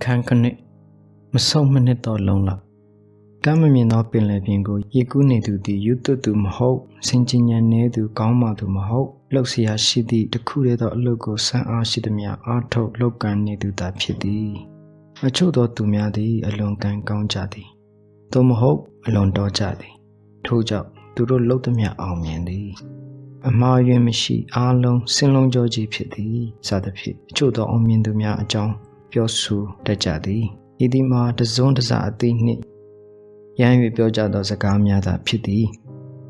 အခန်းခနစ်မဆုံးမနစ်တော့လုံးလောက်ကမ်းမမြင်သောပင်လယ်ပြင်ကိုရေကူးနေသူသည်ယူသွတ်သူမဟုတ်စင်ကြင်ညံနေသူကောင်းမှသူမဟုတ်လှုပ်ရှားရှိသည့်တခုတည်းသောအလုပ်ကိုဆန်းအားရှိသည်များအားထုတ်လုပ်ကမ်းနေသူသာဖြစ်သည်အချို့သောသူများသည်အလွန်ကံကောင်းကြသည်သို့မဟုတ်အလွန်တော်ကြသည်ထို့ကြောင့်သူတို့လှုပ်သည်များအောင်မြင်သည်အမှားယွင်းမရှိအားလုံးစင်လုံးကြောကြီးဖြစ်သည်စသဖြင့်အချို့သောအောင်မြင်သူများအကြောင်းပြောဆိုတတ်ကြသည်ဤသည်မှာတစွန်းတစအသိနှင့်ရန်၍ပြောကြသောစကားများသာဖြစ်သည်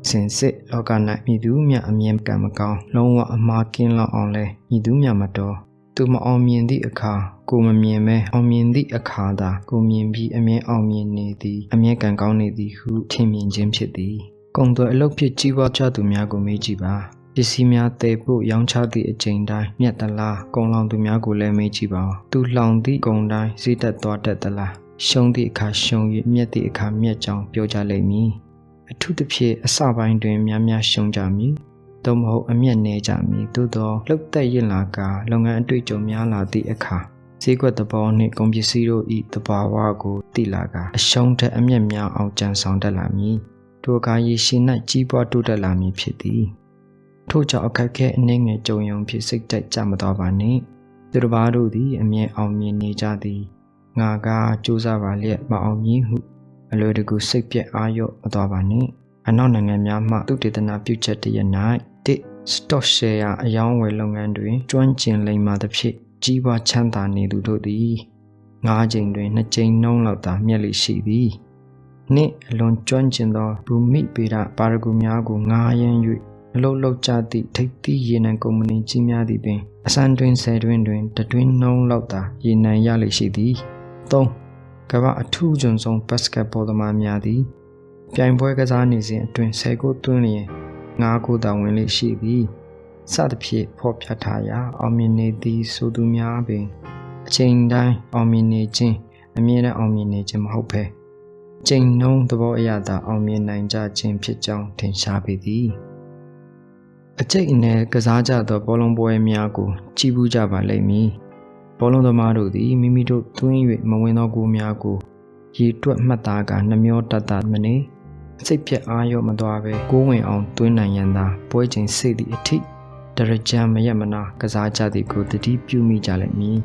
စင်စစ်လောက၌မြည်သူမြအမြင်ကံမကောင်းလုံးဝအမှားကင်းလောက်အောင်လဲမြည်သူမြမတော်သူမအောင်မြင်သည့်အခါကိုမမြင်မဲအောင်မြင်သည့်အခါသာကိုမြင်ပြီးအမြင်အောင်မြင်နေသည်အမြင်ကံကောင်းနေသည်ဟုထင်မြင်ခြင်းဖြစ်သည်ကုန်သွယ်အလုပ်ဖြစ်ကြီးပွားကြသူများကိုမေးကြည့်ပါပစ္စည်းများတည်ဖို့ရောင်းချသည့်အချိန်တိုင်းမြတ်သလားကုန်လောင်သူများကိုလည်းမေးကြည့်ပါသူလောင်သည့်ကုန်တိုင်းဈေးတက်သွားတတ်သလားရှုံးသည့်အခါရှုံး၍မြတ်သည့်အခါမြတ်ကြောင်းပြောကြလိမ့်မည်အထူးသဖြင့်အစပိုင်းတွင်များများရှုံးကြမည်သို့မဟုတ်အမျက်နေကြမည်သို့သောလှုပ်သက်ရင်လာကလုပ်ငန်းအတွေ့အကြုံများလာသည့်အခါဈေးကွက်သဘောနှင့်ကုန်ပစ္စည်းတို့၏သဘာဝကိုသိလာကအရှုံးထက်အမျက်များအောင်ကြံဆောင်တတ်လာမည်ထိုအခါရည်ရှိ၌ကြီးပွားတိုးတက်လာမည်ဖြစ်သည်ထို့ကြောင့်အခက်ခဲအနှဲငယ်ကြုံယုံဖြစ်စိတ်တက်ကြမတော်ပါနှင့်သူတစ်ပါးတို့သည်အမြဲအောင်မြင်နေကြသည်ငါကကြိုးစားပါလျက်မအောင်မြင်ဟုအလွယ်တကူစိတ်ပြက်အာရုံမတော်ပါနှင့်အနောက်နိုင်ငံများမှသုတေသနပြုချက်တရ၌stock share အယောင်းဝယ်လုပ်ငန်းတွင်ကျွမ်းကျင်လိမ္မာသဖြင့်ကြီးပွားချမ်းသာနေသူတို့သည်9ကြိမ်တွင်2ကြိမ်နှုန်းလောက်သာမြက်လိရှိသည်နှင့်အလွန်ကျွမ်းကျင်သောဘူမိပေဒပါရဂူများကိုငားရမ်း၍အလုလုကြသည့်ထိပ်သီးရေနံကုမ္ပဏီကြီးများသည်ပင်အစံတွင်10တွင်တွင်တတွင်နှုန်းလောက်သာရေနံရလိရှိသည်3ကမ္ဘာအထူးကျွန်းဆုံးဘတ်စကတ်ဘောသမားများသည်ပြိုင်ပွဲကစားနေစဉ်အတွင်း10ကိုသွင်းလျင်9ကိုသာဝင်လိရှိသည်စသဖြင့်ဖော်ပြထားရာအောင်မြင်နေသည်ဆိုသူများပင်အချိန်တိုင်းအောင်မြင်နေခြင်းအမြဲတမ်းအောင်မြင်နေခြင်းမဟုတ်ဘဲချိန်နှုန်းသဘောအရသာအောင်မြင်နိုင်ကြခြင်းဖြစ်ကြောင်းထင်ရှားပေသည်အကျိတ်အနယ်ကစားကြသောဘောလုံးပွဲများကိုကြည့်ဘူးကြပါလိမ့်မည်ဘောလုံးသမားတို့သည်မိမိတို့သွင်း၍မဝင်သောဂိုးများကိုရေတွက်မှတ်သားကနှမျောတတ်မနေစိတ်ပြက်အားရောမသွားပဲဂိုးဝင်အောင်သွင်းနိုင်ရန်သာပွဲချိန်စိတ်သည့်အထိဒရကြံမရက်မနာကစားကြသည်ကိုတတိပြုမိကြလိမ့်မည်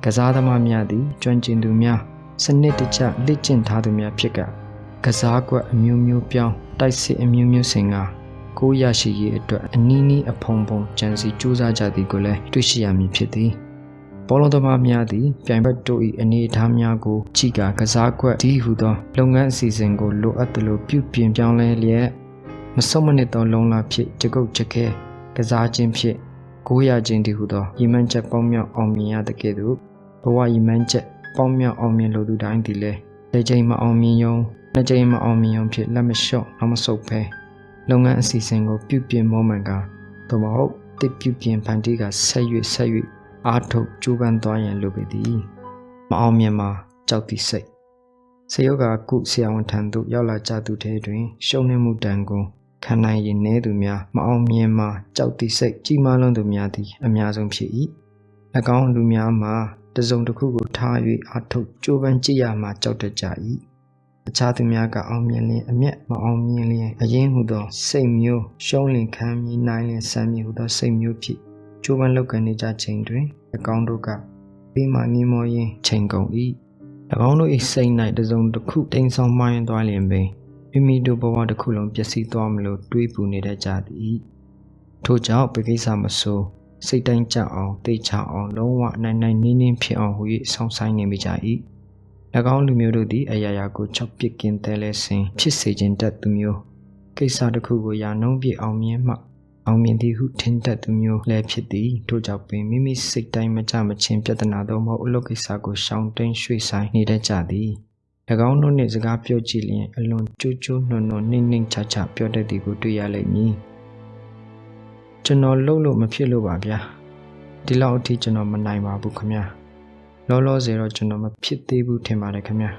ကစားသမားများသည်ကျွမ်းကျင်သူများစနစ်တကျလေ့ကျင့်ထားသူများဖြစ်ကစားကွက်အမျိုးမျိုးပြောင်းတိုက်စစ်အမျိုးမျိုးဆင်ကကိုရရှိရေးအတွက်အနီးနီးအဖုံဖုံကြံစီကြိုးစားကြသည်ကိုလည်းတွေ့ရှိရမည်ဖြစ်သည်ဘောလုံးသမားများသည်ပြိုင်ဘက်တို့၏အနေအထားများကိုကြည့်ကစားကွက်ဒီဟုသောလုပ်ငန်းအစီအစဉ်ကိုလိုအပ်သလိုပြုပြင်ပြောင်းလဲလျက်မဆုံးမနစ်သောလုံလဖြစ်ကြကုတ်ကြခဲကစားခြင်းဖြင့်ကိုရခြင်းတည်းဟုသောရည်မှန်းချက်ပေါင်းမြောက်အောင်မြင်ရတဲ့ကဲ့သို့ဘဝရည်မှန်းချက်ပေါင်းမြောက်အောင်မြင်လိုသူတိုင်းသည်လည်းတစ်ချိန်မအောင်မြင်ယုံနှစ်ချိန်မအောင်မြင်ယုံဖြစ်လက်မလျှော့နောက်မဆုတ်ဖဲလုပ်ငန်းအစီအစဉ်ကိုပြုပြင်မောမှန်ကသို့မဟုတ်တစ်ပြုပြင်ဖန်တီးကဆက်၍အားထုတ်ကြိုးပမ်းသွားရန်လိုပေသည်မအောင်မြင်မှာကြောက်သည့်စိတ်ဆေယောဂါကုဆရာဝန်ထံသို့ရောက်လာကြသူထဲတွင်ရှုံးနှမှုတန်ကိုခံနိုင်ရည်နည်းသူများမအောင်မြင်မှာကြောက်သည့်စိတ်ကြီးမားလွန်းသူများသည်အများဆုံးဖြစ်၏၎င်းလူများမှာတစုံတစ်ခုကိုထား၍အားထုတ်ကြိုးပမ်းကြည့်ရမှာကြောက်တတ်ကြ၏အခြားသူများကအောင်မြင်လျင်အမျက်မအောင်မြင်လျင်အရင်ဟုသောစိတ်မျိုးရှုံးလင်ခံမြည်နိုင်လျင်စမ်းမြည်ဟုသောစိတ်မျိုးဖြစ်ကြိုးပမ်းလုပ်ကိုင်နေကြချိန်တွင်၎င်းတို့ကပြီးမှနီးမောရင်းချိန်ကုန်၏၎င်းတို့၏စိတ်၌တစုံတစ်ခုတိမ်ဆောင်မှိုင်းသွားလျင်ပင်မိမိတို့ဘဝတစ်ခုလုံးပျက်စီးသွားမလို့တွေးပူနေတတ်ကြသည်ထို့ကြောင့်ပကိစ္စမဆိုးစိတ်တိုင်းကြအောင်သိချအောင်လုံးဝနိုင်နိုင်နင်းနင်းဖြစ်အောင်ဟူ၍ဆောင်ဆိုင်နေမိကြ၏၎င်းလူမျိုးတို့သည်အရာရာကိုချောက်ပစ်ကင်းတဲလဲစဉ်ဖြစ်စေခြင်းတတ်သူမျိုးကိစ္စတစ်ခုကိုရာနှုန်းပြည့်အောင်မြင်မှအောင်မြင်သည်ဟုထင်တတ်သူမျိုးလည်းဖြစ်သည်ထို့ကြောင့်ပင်မိမိစိတ်တိုင်းမကြမချင်းပြဿနာသောမဟုတ်အလုပ်ကိစ္စကိုရှောင်တိန်ရွှေ့ဆိုင်နေတတ်ကြသည်၎င်းတို့နှင့်စကားပြောကြည့်လျင်အလွန်ကြိုးကြိုးနွံ့နွံ့နှိမ့်နှိမ့်ချချပြောတတ်သည်ကိုတွေ့ရလိမ့်မည်ကျွန်တော်လှုပ်လို့မဖြစ်လို့ပါဗျာဒီလောက်အထိကျွန်တော်မနိုင်ပါဘူးခင်ဗျာလောလောဆယ်တော့ကျွန်တော်မဖြစ်သေးဘူးထင်ပါတယ်ခင်ဗျာ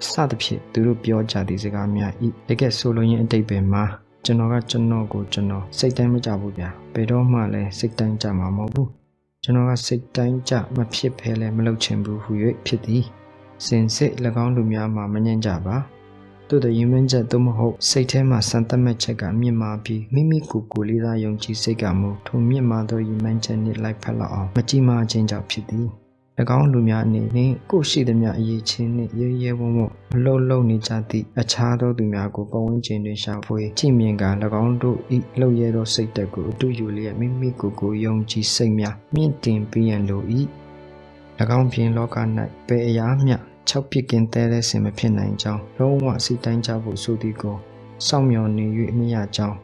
စသဖြင့်သူတို့ပြောကြသည့်စကားများဤတကယ်ဆိုလိုရင်းအတိတ်ပဲမှာကျွန်တော်ကကျွန်တော်ကိုကျွန်တော်စိတ်တိုင်းမကြဘူးဗျာဘယ်တော့မှလည်းစိတ်တိုင်းကြမှာမဟုတ်ဘူးကျွန်တော်ကစိတ်တိုင်းကြမဖြစ်ဖဲလည်းမလုပ်ချင်ဘူးဟူ၍ဖြစ်သည် စင်စစ်၎င်းလူများမှာမငြင်းကြပါသို့သောရည်မှန်းချက်သို့မဟုတ်စိတ်ထဲမှာစံသတ်မှတ်ချက်ကမြင့်မာပြီးမိမိကိုယ်ကိုလေးစားယုံကြည်စိတ်ကမူထိုမြင့်မာသောရည်မှန်းချက်နှင့်လိုက်ဖက်လောက်အောင်မကြီးမားခြင်းကြောင့်ဖြစ်သည်၎င်းလူများအနေနဲ့ကိုယ်ရှိသမျှအရေးချင်းနှင့်ရဲရဲဝံ့ဝံ့မလုံနေကြသည့်အခြားသောသူများကိုပတ်ဝန်းကျင်တွင်ရှာဖွေကြည့်မြင်က၎င်းတို့၏လှုပ်ရဲသောစိတ်ဓာတ်ကိုအတူယူလျက်မိမိကိုယ်ကိုယုံကြည်စိတ်များမြင့်တင်ပေးရန်လို၏၎င်းပြင်လောက၌ဘယ်အရာမျှ၆ပြစ်ကင်းတဲတဲ့စင်မဖြစ်နိုင်ကြောင်းလုံးဝစိတ်တိုင်းကြဖို့ဆိုသည်ကိုစောင့်မျှော်နေ၍မရကြောင်း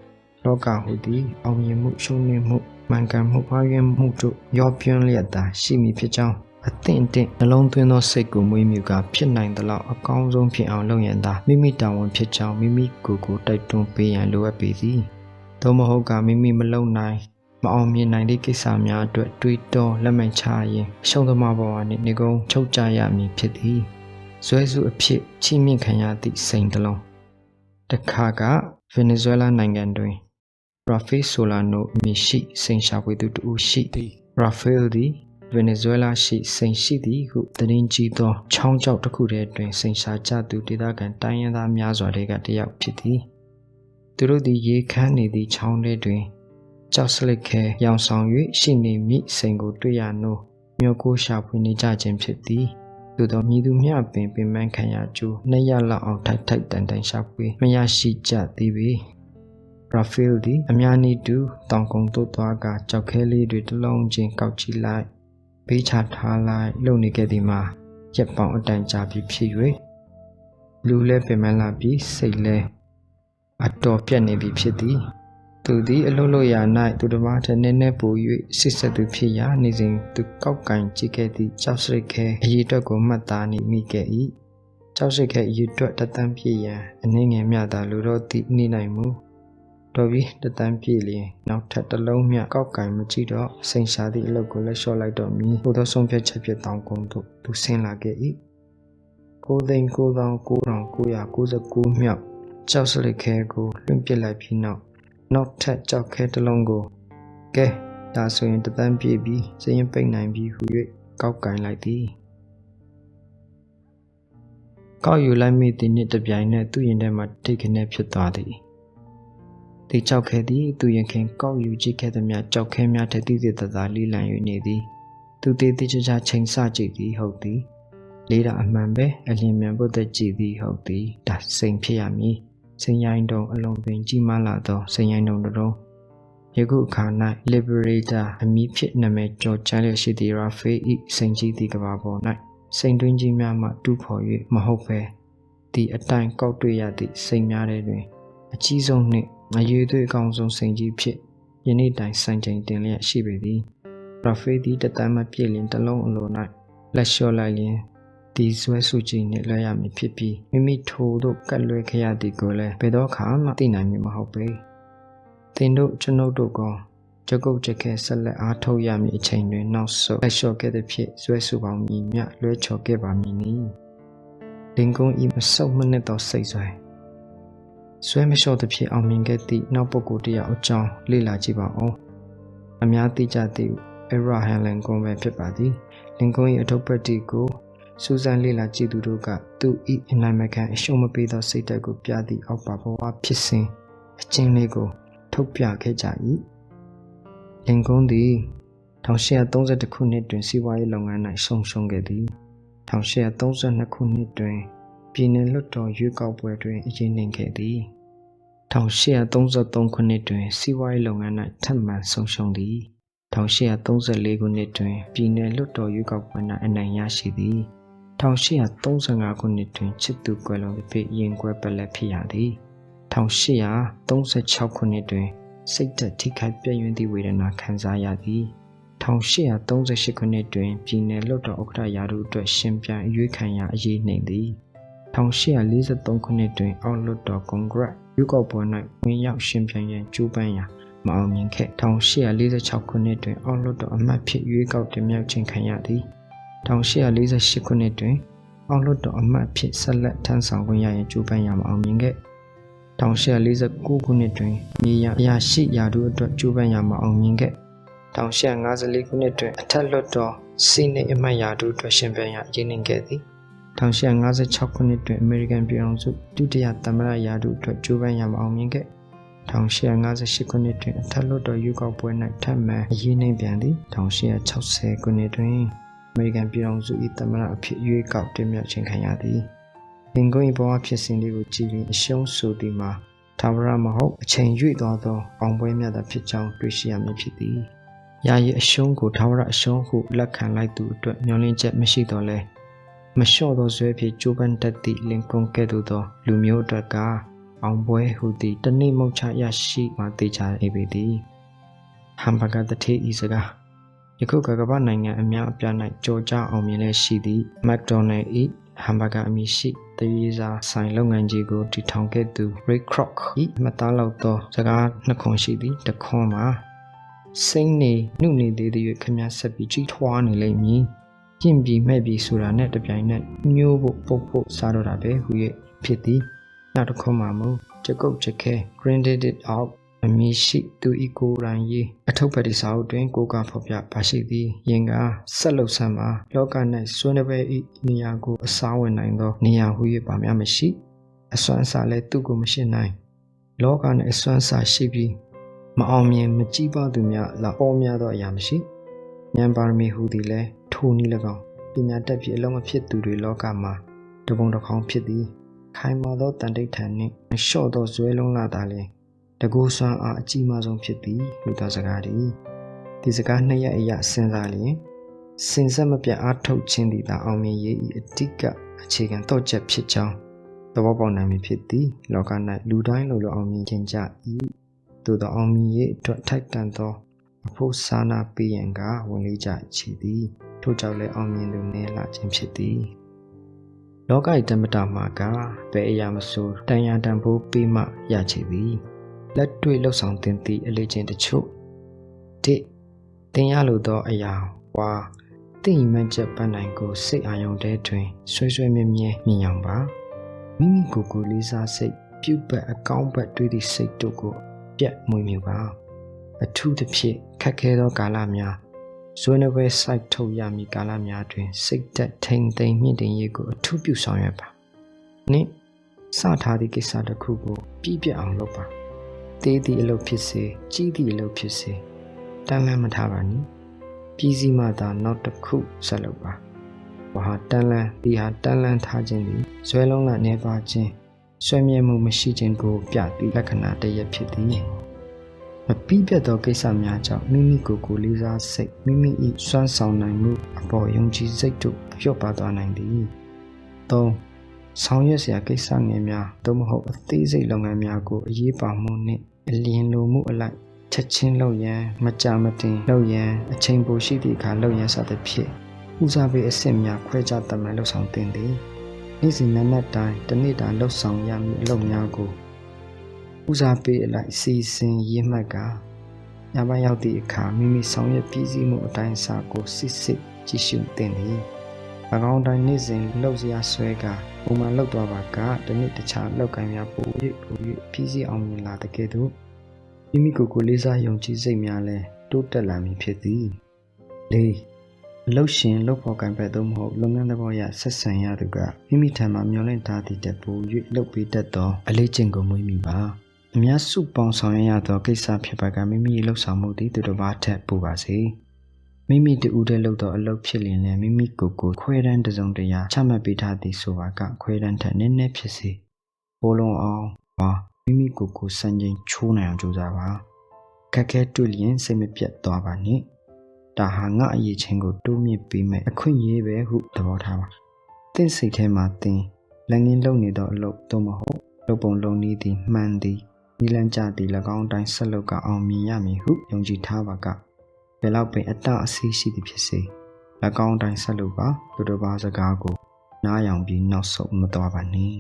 လောကဟုသည်အောင်မြင်မှုရှုံးနိမ့်မှုမှန်ကန်မှုမှားယွင်းမှုတို့ရောပြွန်းလျက်သာရှိမည်ဖြစ်ကြောင်းအသင့်နှလုံးသွင်းသောစိတ်ကိုမွေးမြူကဖြစ်နိုင်သလောက်အကောင်းဆုံးဖြစ်အောင်လုပ်ရန်သာမိမိတာဝန်ဖြစ်ကြောင်းမိမိကိုယ်ကိုတိုက်တွန်းပေးရန်လိုအပ်ပေသည်။သို့မဟုတ်ကမိမိမလုံနိုင်မအောင်မြင်နိုင်သည့်ကိစ္စများအတွက်တွေးတောလက်မှတ်ချရင်အရှုံးသမားဘဝနှင့်နေကုန်ချုပ်ကြရမည်ဖြစ်သည်။ဇွဲစုအဖြစ်ချီးမြှင့်ခံရသည့်စိန်တလုံးတခါကဗင်နီဇွဲလားနိုင်ငံတွင်ရာဖေးဆိုလာနိုမီရှိစိန်ရှာဖွေသူတူရှိသည်ရာဖေးသည်ဗင်နီဇွဲလားရှိစိန်ရှိသည်ဟုသတင်းကြီးသောချောင်းကျောက်တစ်ခုထဲတွင်စိန်ရှာကြသူဒေသခံတိုင်းရင်းသားများစွာတွေကတယောက်ဖြစ်သည်သူတို့သည်ရေခမ်းနေသည့်ချောင်းထဲတွင်ကြောက်စလိတ်ခဲရောင်ဆောင်၍ရှိနေမိစိန်ကိုတွေ့ရနိုးမျောကိုရှာဖွေနေကြခြင်းဖြစ်သည်သို့သောမြည်သူမျှပင်ပင်ပန်းခံရကျိုးနှစ်ရလောက်အောင်ထိုက်တန်ရှာဖွေမရရှိကြသည်ပေရာဖေးသည်အများနည်းတူတောင်ကုန်းသို့သွားကကြောက်ခဲလေးတွေတစ်လုံးချင်းကောက်ကြည့်လိုက်ဘေးချထားလိုက်လုံနေခဲ့သည်မှာရက်ပေါင်းအတန်ကြာပြီးဖြစ်၍လူလဲပင်မလာပြီးစိတ်လဲအတော်ပြတ်နေပြီဖြစ်သည်သူသည်အလုံးလို့ရာ၌သူတစ်ပါးထက်နည်းနည်းပို၍စစ်ဆက်သူဖြစ်ရာနေစဉ်သူကောက်ကင်ကြည့်ခဲ့သည့်ကြောက်စိတ်ခဲအရေးအတွက်ကိုမှတ်သားနေမိခဲ့၏ကြောက်စိတ်ခဲအရေးအတွက်တသန်းပြည့်ရန်အနည်းငယ်မျှသာလိုတော့သည့်နေနိုင်မှုတော်ပြီတသန်းပြည့်လျင်နောက်ထပ်တစ်လုံးမျှကောက်ကင်မကြည့်တော့စိန်ရှာသည့်အလုပ်ကိုလက်လျှော့လိုက်တော့မည်ဟိုသောဆုံးဖြတ်ချက်ဖြစ်တောင်းကုန်သို့သူဆင်းလာခဲ့၏9,999,999မြောက်ကြောက်စလိတ်ခဲကိုလွှင့်ပစ်လိုက်ပြီးနောက်ထပ်ကြောက်ခဲတစ်လုံးကိုကဲဒါဆိုရင်တသန်းပြည့်ပြီးစရင်ပိတ်နိုင်ပြီဟု၍ကောက်ကင်လိုက်သည်ကောက်ယူလိုက်မိသည်နှင့်တပြိုင်နက်သူ့ရင်ထဲမှထိတ်ခနဲဖြစ်သွားသည်ဒီကြောက်ခဲသည်သူရင်ခင်ကောက်ယူကြည့်ခဲ့သည်များကြောက်ခဲများထက်တည်တည်တသာလေးလံ၍နေသည်သူတည်တည်ချာချာချိန်ဆကြည့်သည်ဟုတ်သည်လေးတာအမှန်ပဲအလျင်မြန်ဖို့သက်ကြည့်သည်ဟုတ်သည်ဒါစိန်ဖြစ်ရမည်စိန်ရိုင်းတုံအလုံးပင်ကြီးမားလာသောစိန်ရိုင်းတုံတုံးယခုအခါ၌ Liberator အမည်ဖြင့်နာမည်ကျော်ကြားလျက်ရှိသည့်ရာဖေး၏စိန်ကြီးသည့်ကဘာပေါ်၌စိန်တွင်းကြီးများမှတူးဖော်၍မဟုတ်ပဲဒီအတိုင်းကောက်တွေ့ရသည့်စိန်များထဲတွင်အကြီးဆုံးနှင့်အရေးသွေးအကောင်းဆုံးစိန်ကြီးဖြစ်ယနေ့တိုင်စံချိန်တင်လျက်ရှိပေသည်ရာဖေးသည်တသန်းမပြည့်လင်တစ်လုံးအလို၌လက်လျှော့လိုက်လျင်ဒီဇွဲစုကြီးနှင့်လွှဲရမည်ဖြစ်ပြီးမိမိထိုသို့ကတ်လွဲခဲ့ရသည်ကိုလည်းဘယ်တော့မှသိနိုင်မည်မဟုတ်ပေသင်တို့ကျွန်ုပ်တို့ကကြကုတ်ကြခဲဆက်လက်အားထုတ်ရမည်အချိန်တွင်နောက်ဆုတ်လက်လျှော့ခဲ့သည်ဖြစ်ဇွဲစုပေါင်းမည်မြလွှဲချော်ခဲ့ပါမည်နီလင်ကုန်းဤမဆုတ်မနစ်သောစိတ်ဆွဲမလျှော့သည်ဖြစ်အောင်မြင်ခဲ့သည့်နောက်ပုဂ္ဂိုလ်တစ်ယောက်အကြောင်းလေ့လာကြည့်ပါဦးအများသိကြသည့်အဗရာဟမ်လင်ကွန်ပဲဖြစ်ပါသည်လင်ကွန်၏အထုပ်ပတ်တီကိုစူဇန်လေ့လာကြည့်သူတို့ကသူ၏အနိုင်မခံအရှုံးမပေးသောစိတ်ဓာတ်ကိုပြသည့်အောက်ပါဘဝဖြစ်စဉ်အကျဉ်းလေးကိုထုတ်ပြခဲ့ကြ၏လင်ကွန်သည်1832ခုနှစ်တွင်စီးပွားရေးလုပ်ငန်း၌ဆုံးရှုံးခဲ့သည်1832ခုနှစ်တွင်ပြည်နယ်လွှတ်တော်ရွေးကောက်ပွဲတွင်အရေးနိမ့်ခဲ့သည်1833ခုနှစ်တွင်စီးပွားရေးလုပ်ငန်း၌ထပ်မံဆုံးရှုံးသည်1834ခုနှစ်တွင်ပြည်နယ်လွှတ်တော်ရွေးကောက်ပွဲ၌အနိုင်ရရှိသည်1835ခုနှစ်တွင်ချစ်သူကွယ်လွန်သဖြင့်ရင်ကွဲပက်လက်ဖြစ်ရသည်1836ခုနှစ်တွင်စိတ်ဓာတ်ထိခိုက်ပြည့်ယွင်းသည့်ဝေဒနာခံစားရသည်1838ခုနှစ်တွင်ပြည်နယ်လွှတ်တော်ဥက္ကဋ္ဌရာထူးအတွက်ရှင်ပြိုင်အရွေးခံရအရေးနှိမ့်သည်1843ခုနှစ်တွင်အောက်လွှတ်တော်ကွန်ဂရက်ရွေးကောက်ပွဲ၌ဝင်ရောက်ရှင်ပြိုင်ရန်ကြိုးပမ်းရာမအောင်မြင်ခဲ့1846ခုနှစ်တွင်အောက်လွှတ်တော်အမတ်ဖြစ်ရွေးကောက်တင်မြှောက်ခြင်းခံရသည်1848ခုနှစ်တွင်အောက်လွှတ်တော်အမတ်ဖြစ်ဆက်လက်ထမ်းဆောင်ခွင့်ရရန်ကြိုးပမ်းရာမအောင်မြင်ခဲ့1849ခုနှစ်တွင်မြေယာအရာရှိရာထူးအတွက်ကြိုးပမ်းရာမအောင်မြင်ခဲ့1854ခုနှစ်တွင်အထက်လွှတ်တော်စီနိတ်အမတ်ရာထူးအတွက်ရှင်ပြိုင်ရာရည်နှင်ခဲ့သည် 1856 ခုနှစ်တွင်အမေရိကန်ပြည်ထောင်စုဒုတိယသမ္မတရာထူးအတွက်ကြိုးပမ်းရမအောင်မြင်ခဲ့1858ခုနှစ်တွင်အထက်လွှတ်တော်ရွေးကောက်ပွဲ၌ထပ်မံအရေးနှိမ့်ပြန်သည်1860ခုနှစ်တွင်အမေရိကန်ပြည်ထောင်စု၏သမ္မတအဖြစ်ရွေးကောက်တင်မြှောက်ခြင်းခံရသည်လင်ကွန်း၏ဘဝဖြစ်စဉ်လေးကိုကြည့်ရင်အရှုံးဆိုသည်မှာထာဝရမဟုတ်အချိန်ရွေ့သွားသောအောင်ပွဲများသာဖြစ်ကြောင်းတွေ့ရှိရမည်ဖြစ်သည်ယာယီအရှုံးကိုထာဝရအရှုံးဟုလက်ခံလိုက်သူအတွက်မျှော်လင့်ချက်မရှိတော့လဲမလျှော့သောဇွဲဖြင့်ကြိုးပမ်းတတ်သည့်လင်ကွန်းကဲ့သို့သောလူမျိုးအတွက်ကအောင်ပွဲဟူသည့်တနေ့မုတ်ချရရှိမှသိချနေပေသည်ဟမ်ဘာဂါတထေးဤစကားယခုကကမ္ဘာနိုင်ငံအများအပြား၌ကြော်ကြားအောင်မြင်လျက်ရှိသည့်မက်ဒိုနယ်၏ဟမ်ဘာဂါအမည်ရှိတရေစာဆိုင်လုပ်ငန်းကြီးကိုတည်ထောင်ခဲ့သူ Ray Kroc ၏မှတ်သားလောက်သောစကားနှစ်ခွန်းရှိသည်တစ်ခွန်းမှာစိမ့်နေနှုတ်နေသေးသည်ခမည်းဆက်ပြီးကြီးထွားနေလိမ့်မည်ကျင့်ပြီးမဲ့ပြီးဆိုတာနဲ့တပြိုင်နက်ညှိုးဖို့ပုတ်ဖို့စားတော့တာပဲဟူ၍ဖြစ်သည်နောက်တစ်ခွန်းမှာမူချက်ကုတ်ချက်ခဲ grinded it out အမည်ရှိသူဤကိုယ်တိုင်ရေးအထုပ်ပတ်ဒီစာအုပ်တွင်ကိုကဖော်ပြပါရှိသည်ယင်ကဆက်လုပ်ဆန်းမှာလောက၌စွန်းတစ်ပဲဤနေရာကိုအစားဝင်နိုင်သောနေရာဟု၍ပါများမရှိအစွမ်းစားလည်းသူ့ကိုမရှိနိုင်လောက၌အစွမ်းစားရှိပြီးမအောင်မြင်မကြည့်ပါသူများလောက်ပေါ်များသောအရာမရှိဉာဏ်ပါရမီဟူသည်လည်းထိုနည်း၎င်းပညာတတ်ပြီးအလုံးမဖြစ်သူတွေလောကမှာတပုံတစ်ခေါင်းဖြစ်သည်ခိုင်မာသောတန်တိဋ္ဌာန်နှင့်မလျှော့သောဇွဲလုံးလာတာလည်းတကူဆွမ်းအားအကြီးမားဆုံးဖြစ်သည်ဟူသောစကားသည်ဒီစကားနှစ်ရက်အရာစဉ်းစားလျင်စင်ဆက်မပြတ်အားထုတ်ခြင်းသည်သာအောင်မြင်ရေး၏အဓိကအခြေခံတော့ချက်ဖြစ်ကြောင်းသဘောပေါက်နိုင်မည်ဖြစ်သည်လောက၌လူတိုင်းလိုလိုအောင်မြင်ခြင်းကြ၏သို့သောအောင်မြင်ရေးအတွက်ထိုက်တန်သောအဖို့စာနာပေးရန်ကဝင်လေးကြချီသည်ထို့ကြောင့်လည်းအောင်မြင်သူနေလာခြင်းဖြစ်သည်လောက၏တမတာမှာကဘယ်အရာမဆိုတန်ရာတန်ဖိုးပေးမှရချေသည်လက်တွေ့လှုပ်ဆောင်သင်သည့်အလေးချင်းတချို့တစ်သင်ရလိုသောအရာဝါသင်မှန်ချက်ပန်းနိုင်ကိုစိတ်အာရုံထဲတွင်ဆွဲဆွဲမြဲမြဲမြင်အောင်ပါမိမိကိုယ်ကိုလေးစားစိတ်ပြုတ်ပတ်အကောင်းဘက်တွေးသည့်စိတ်တို့ကိုပြတ်မွေမြူပါအထူးသဖြင့်ခက်ခဲသောကာလများဇွဲနှပွဲစိုက်ထုတ်ရမည့်ကာလများတွင်စိတ်သက်ထိန်သိမ်းမြင့်တင်ရေးကိုအထူးပြုဆောင်ရွက်ပါနှင့်စထားသည့်ကိစ္စတစ်ခုကိုပြည့်အောင်လုပ်ပါသေးသည့်အလုပ်ဖြစ်စေကြီးသည့်အလုပ်ဖြစ်စေတန်လန်းမထားပါနဲ့ပြည်စည်းမှသာနောက်တစ်ခုဆက်လုပ်ပါဘာတန်လန်းဒီဟာတန်လန်းထားခြင်းသည်ဇွဲလုံးကနေပါခြင်းဆွေးမြဲမှုမရှိခြင်းကိုပြသည့်လက္ခဏာတစ်ရပ်ဖြစ်သည်မပြီးပြတ်သောကိစ္စများကြောင့်မိမိကိုယ်ကိုလေးစားစိတ်မိမိ၏စွမ်းဆောင်နိုင်မှုအပေါ်ယုံကြည်စိတ်တို့လျော့ပါသွားနိုင်သည်၃ဆောင်ရွက်စရာကိစ္စငယ်များသို့မဟုတ်အသေးစိတ်လုပ်ငန်းများကိုအရေးပါမှုနှင့်အလင်းလိုမှုအလိုက်ချက်ချင်းလုပ်ရန်မကြမတင်လုပ်ရန်အချိန်ပိုရှိသည့်အခါလုပ်ရန်စသဖြင့်ဦးစားပေးအဆင့်များခွဲခြားသတ်မှတ်လှုပ်ဆောင်သင့်သည်နေ့စဉ်နံနက်တိုင်းတစ်နေ့တာလှုပ်ဆောင်ရမည့်အလုပ်များကိုဦးစားပေးအလိုက်စီစဉ်ရေးမှတ်ကညပိုင်းရောက်သည့်အခါမိမိဆောင်ရွက်ပြီးစီးမှုအတိုင်းအစာကိုစစ်စစ်ကြည့်ရှုသင့်သည်၎င်းတိုင်းနေ့စဉ်လှုပ်ရှားဆွဲကပုံမှန်လှုပ်သွားပါကတစ်နေ့တခြားလှုပ်ကိုင်းများပို၍ပြီးစီးအောင်မြင်လာတဲ့ကဲ့သို့မိမိကိုယ်ကိုလေးစားယုံကြည်စိတ်များလည်းတိုးတက်လာမည်ဖြစ်သည်၄အလုပ်ရှင်လုပ်ဖော်ကိုင်ဘက်သို့မဟုတ်လုပ်ငန်းသဘောအရဆက်ဆံရသူကမိမိထံမှမျှော်လင့်ထားသည့်တက်ပို၍လုပ်ပေးတတ်သောအလေးကျင့်ကိုမွေးမိပါအများစုပေါင်းဆောင်ရသောကိစ္စဖြစ်ပါကမိမိလှုပ်ဆောင်မှုသည်သူတစ်ပါးထက်ပိုပါစေမိမိတူတဲ့လှုပ်သောအလုပ်ဖြစ်လျင်လည်းမိမိကိုယ်ကိုခွဲတန်းတစ်စုံတရာချမှတ်ပေးထားသည်ဆိုပါကခွဲတန်းထက်နည်းနည်းဖြစ်စေပိုလုံးအောင်ပါမိမိကိုယ်ကိုစံချိန်ချိုးနိုင်အောင်ကြိုးစားပါခက်ခဲတွေ့လျင်စိတ်မပြတ်သွားပါနဲ့ဒါဟာငါအရေးချင်းကိုတိုးမြင့်ပေးမယ်အခွင့်အရေးပဲဟုသဘောထားပါသင်စိတ်ထဲမှာသင်လက်ငင်းလုံနေသောအလုပ်သို့မဟုတ်လုပ်ပုံလုပ်နည်းသည်မှန်သည်ဤလန်းကြသည်၎င်းတိုင်းဆက်လုပ်ကအောင်မြင်ရမည်ဟုယုံကြည်ထားပါကဘယ်လောက်ပင်အတအစီးရှိသည်ဖြစ်စေ၎င်းတိုင်းဆက်လုပ်ပါသူတစ်ပါးစကားကိုနားယောင်ပြီးနောက်ဆုံးမသွားပါနဲ့